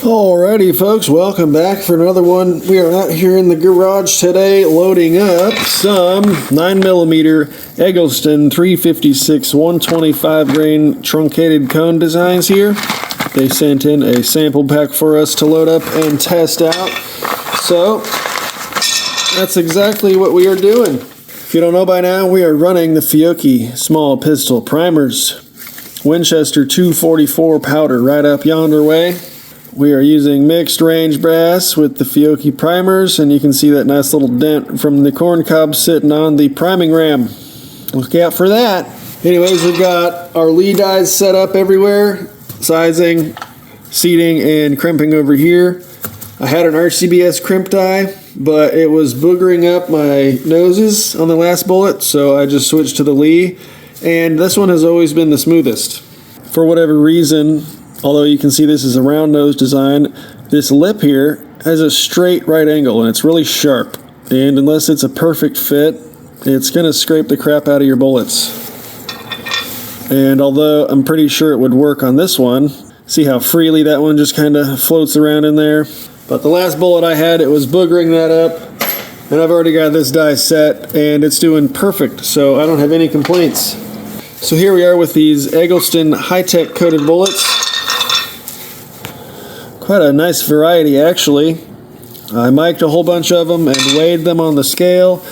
Alrighty folks, welcome back for another one. We are out here in the garage today loading up some 9mm Eggleston 356 125 grain truncated cone designs here. They sent in a sample pack for us to load up and test out. So that's exactly what we are doing. If you don't know by now, we are running the Fiocchi small pistol primers. Winchester 244 powder right up yonder way. We are using mixed range brass with the Fiocchi primers, and you can see that nice little dent from the corn cob sitting on the priming ram. Look out for that. Anyways, we've got our lead dies set up everywhere, sizing, seating, and crimping over here. I had an RCBS crimp die, but it was boogering up my noses on the last bullet, so I just switched to the Lee, and this one has always been the smoothest. For whatever reason, although you can see this is a round nose design, this lip here has a straight right angle and it's really sharp. And unless it's a perfect fit, it's going to scrape the crap out of your bullets. And although I'm pretty sure it would work on this one, see how freely that one just kind of floats around in there? But the last bullet I had, it was boogering that up. And I've already got this die set and it's doing perfect, so I don't have any complaints. So here we are with these Eggleston high-tech coated bullets. Quite a nice variety, actually. I mic'd a whole bunch of them and weighed them on the scale.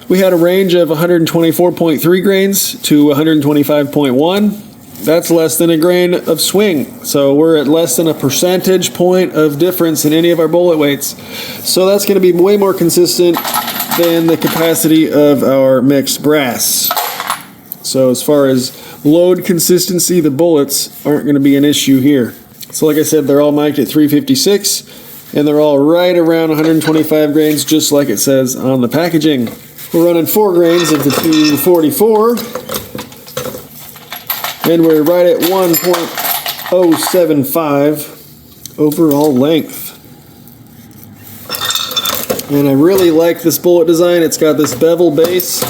We had a range of 124.3 grains to 125.1. That's less than a grain of swing. So we're at less than a percentage point of difference in any of our bullet weights. So that's going to be way more consistent than the capacity of our mixed brass. So as far as load consistency, the bullets aren't going to be an issue here. So like I said, they're all mic'd at 356, and they're all right around 125 grains, just like it says on the packaging. We're running 4 grains of the 244, and we're right at 1.075 overall length. And I really like this bullet design. It's got this bevel base,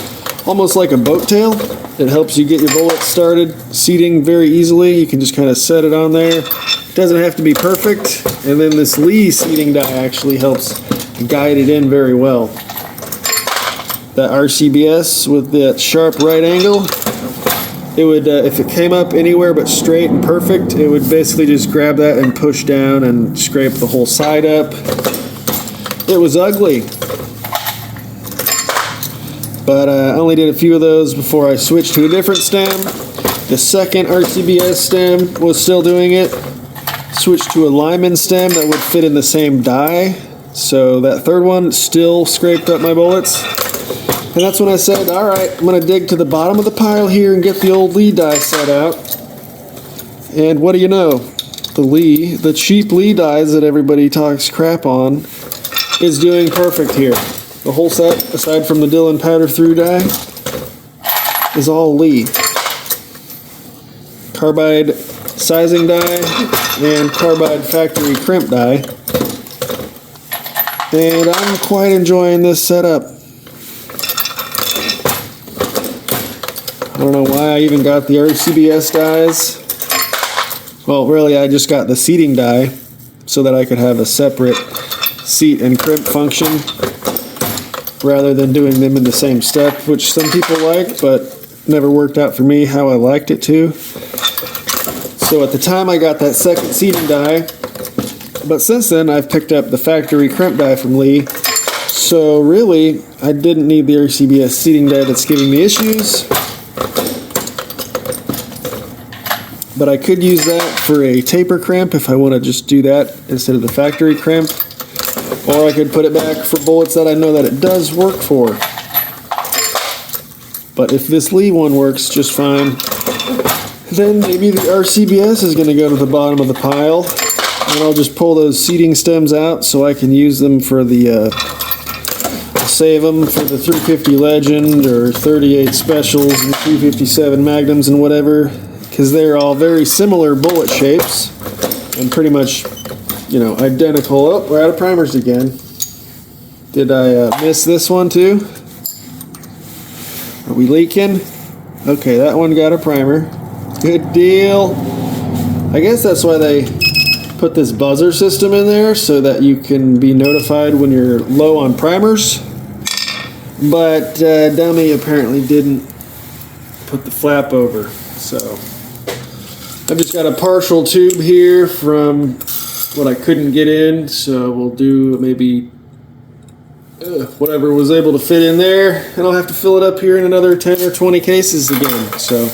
almost like a boat tail. It helps you get your bullets started seating very easily. You can just kind of set it on there. It doesn't have to be perfect. And then this Lee seating die actually helps guide it in very well. That RCBS with that sharp right angle, it would, if it came up anywhere but straight and perfect, it would basically just grab that and push down and scrape the whole side up. It was ugly. But I only did a few of those before I switched to a different stem. The second RCBS stem was still doing it. Switched to a Lyman stem that would fit in the same die. So that third one still scraped up my bullets. And that's when I said, alright, I'm going to dig to the bottom of the pile here and get the old Lee die set out. And what do you know? The cheap Lee dies that everybody talks crap on, is doing perfect here. The whole set, aside from the Dillon powder through die, is all Lee. Carbide sizing die and carbide factory crimp die. And I'm quite enjoying this setup. I don't know why I even got the RCBS dies. Well, really, I just got the seating die so that I could have a separate seat and crimp function, rather than doing them in the same step, which some people like, but never worked out for me how I liked it to. So at the time I got that second seating die, but since then I've picked up the factory crimp die from Lee. So really, I didn't need the RCBS seating die that's giving me issues. But I could use that for a taper crimp if I want to just do that instead of the factory crimp. Or I could put it back for bullets that I know that it does work for. But if this Lee one works just fine, then maybe the RCBS is going to go to the bottom of the pile. And I'll just pull those seating stems out so I can use them for the, save them for the 350 Legend or 38 Specials and 357 Magnums and whatever. Because they're all very similar bullet shapes and pretty much, you know, identical. Oh, we're out of primers again. Did I miss this one too? Are we leaking? Okay, that one got a primer. Good deal. I guess that's why they put this buzzer system in there so that you can be notified when you're low on primers. But dummy apparently didn't put the flap over. So I've just got a partial tube here from what I couldn't get in. So we'll do maybe whatever was able to fit in there. And I'll have to fill it up here in another 10 or 20 cases again. So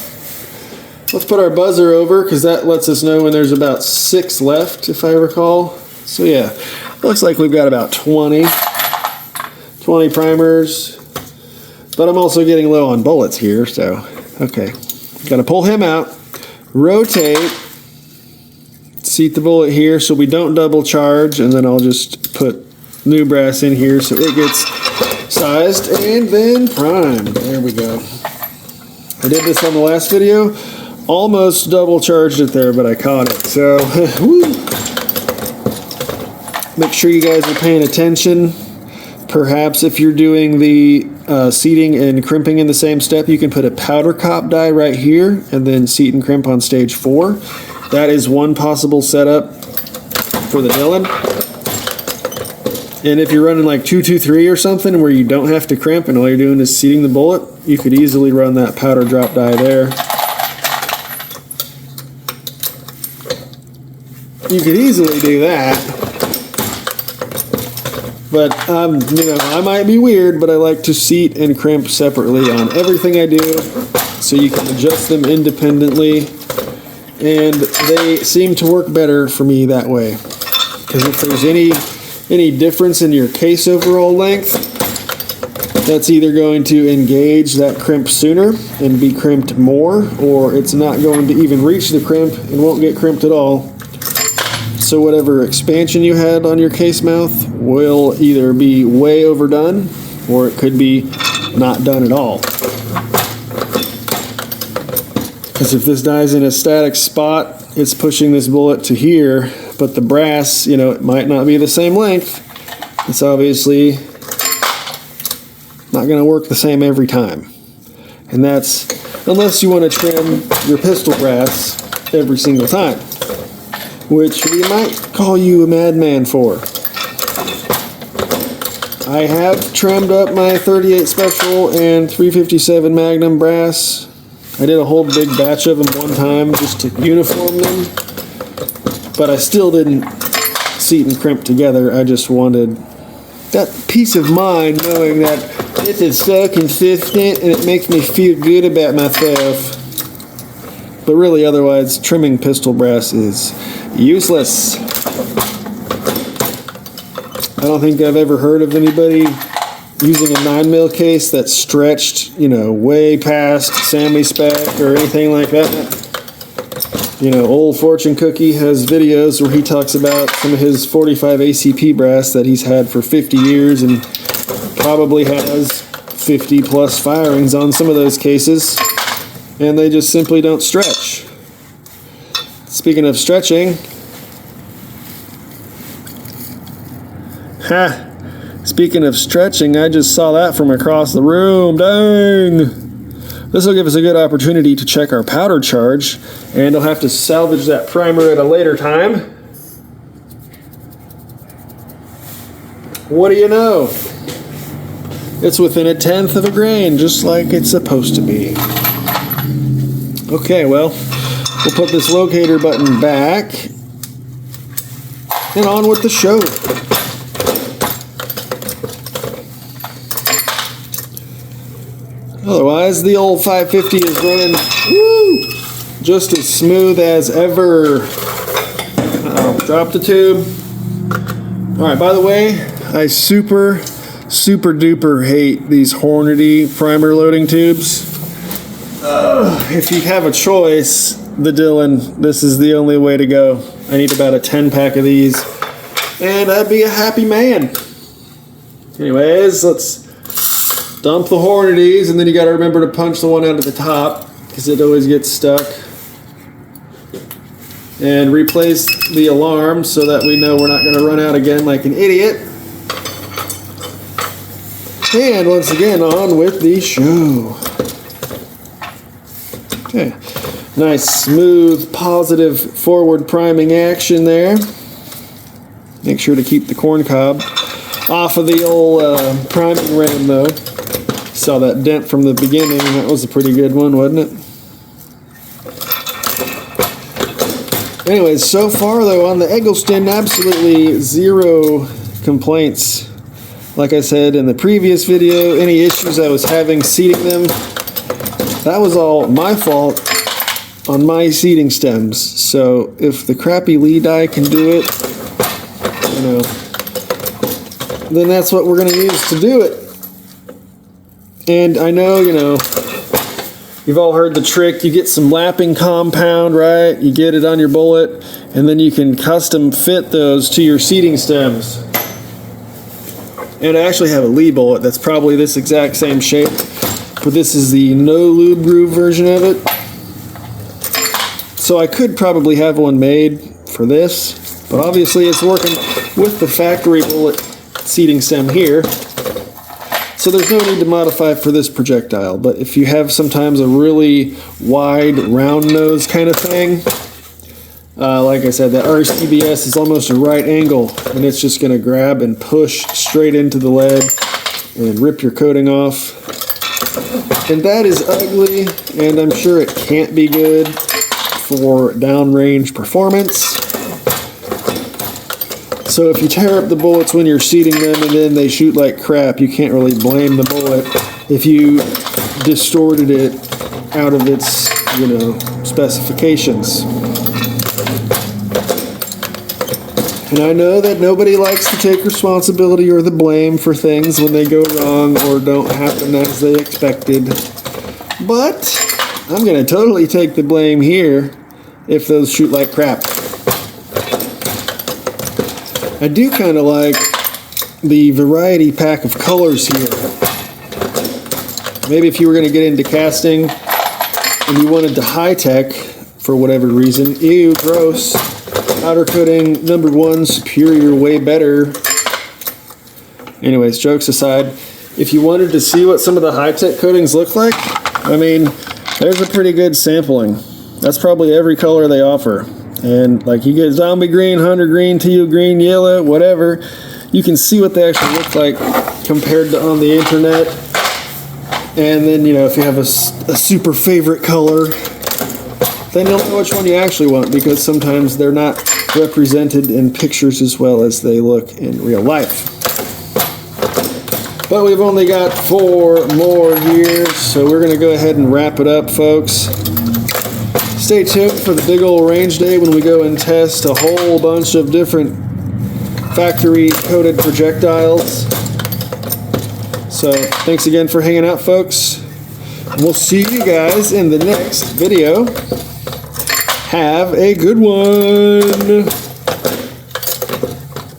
let's put our buzzer over because that lets us know when there's about 6 left, if I recall. So yeah, looks like we've got about 20 primers. But I'm also getting low on bullets here, so okay. Gotta pull him out, rotate, seat the bullet here so we don't double charge, and then I'll just put new brass in here so it gets sized and then primed. There we go. I did this on the last video. Almost double charged it there, but I caught it. So, woo. Make sure you guys are paying attention. Perhaps if you're doing the seating and crimping in the same step, you can put a powder cop die right here and then seat and crimp on stage 4. That is one possible setup for the Dillon. And if you're running like 223 or something where you don't have to crimp and all you're doing is seating the bullet, you could easily run that powder drop die there. You could easily do that. But, you know, I might be weird, but I like to seat and crimp separately on everything I do so you can adjust them independently. And they seem to work better for me that way. Because if there's any difference in your case overall length, that's either going to engage that crimp sooner and be crimped more, or it's not going to even reach the crimp and won't get crimped at all. So whatever expansion you had on your case mouth will either be way overdone, or it could be not done at all. Because if this die's in a static spot, it's pushing this bullet to here, but the brass, you know, it might not be the same length. It's obviously not going to work the same every time. And that's unless you want to trim your pistol brass every single time, which we might call you a madman for. I have trimmed up my 38 Special and 357 Magnum brass. I did a whole big batch of them one time just to uniform them, but I still didn't seat and crimp together. I just wanted that peace of mind knowing that this is so consistent and it makes me feel good about myself. But really, otherwise, trimming pistol brass is useless. I don't think I've ever heard of anybody using a 9mm case that's stretched, you know, way past Sammy spec or anything like that. You know, Old Fortune Cookie has videos where he talks about some of his 45 ACP brass that he's had for 50 years and probably has 50 plus firings on some of those cases, and they just simply don't stretch. Speaking of stretching, speaking of stretching, I just saw that from across the room. Dang! This will give us a good opportunity to check our powder charge, and I'll have to salvage that primer at a later time. What do you know? It's within 1/10 of a grain, just like it's supposed to be. Okay, well, we'll put this locator button back, and on with the show. Otherwise, the old 550 is running just as smooth as ever. Drop the tube. Alright, by the way, I super duper hate these Hornady primer loading tubes. If you have a choice, the Dillon, this is the only way to go. I need about a 10-pack of these, and I'd be a happy man. Anyways, let's dump the Hornadys, and then you got to remember to punch the one out at the top because it always gets stuck. And replace the alarm so that we know we're not going to run out again like an idiot. And once again, on with the show. Okay, nice, smooth, positive forward priming action there. Make sure to keep the corn cob off of the old priming ram though. Saw that dent from the beginning. That was a pretty good one, wasn't it? Anyways, so far though on the Eggleston, absolutely zero complaints. Like I said in the previous video, any issues I was having seating them, that was all my fault on my seating stems. So if the crappy Lee die can do it, you know, then that's what we're going to use to do it. And I know, you know, you've all heard the trick. You get some lapping compound, right? You get it on your bullet, and then you can custom fit those to your seating stems. And I actually have a Lee bullet that's probably this exact same shape, but this is the no lube groove version of it. So I could probably have one made for this, but obviously it's working with the factory bullet seating stem here. So there's no need to modify for this projectile, but if you have sometimes a really wide round nose kind of thing, like I said, that RCBS is almost a right angle, and it's just going to grab and push straight into the lead and rip your coating off. And that is ugly, and I'm sure it can't be good for downrange performance. So if you tear up the bullets when you're seating them and then they shoot like crap, you can't really blame the bullet if you distorted it out of its, you know, specifications. And I know that nobody likes to take responsibility or the blame for things when they go wrong or don't happen as they expected. But I'm going to totally take the blame here if those shoot like crap. I do kind of like the variety pack of colors here. Maybe if you were going to get into casting and you wanted to high tech for whatever reason, ew, gross, outer coating #1, superior, way better. Anyways, jokes aside, if you wanted to see what some of the high tech coatings look like, I mean, there's a pretty good sampling. That's probably every color they offer. And like you get zombie green, hunter green, teal green, yellow, whatever, you can see what they actually look like compared to on the internet. And then, you know, if you have a super favorite color, then you'll know which one you actually want, because sometimes they're not represented in pictures as well as they look in real life. But we've only got 4 more here, so we're going to go ahead and wrap it up, folks. Stay tuned for the big old range day when we go and test a whole bunch of different factory coated projectiles. So thanks again for hanging out, folks. We'll see you guys in the next video. Have a good one.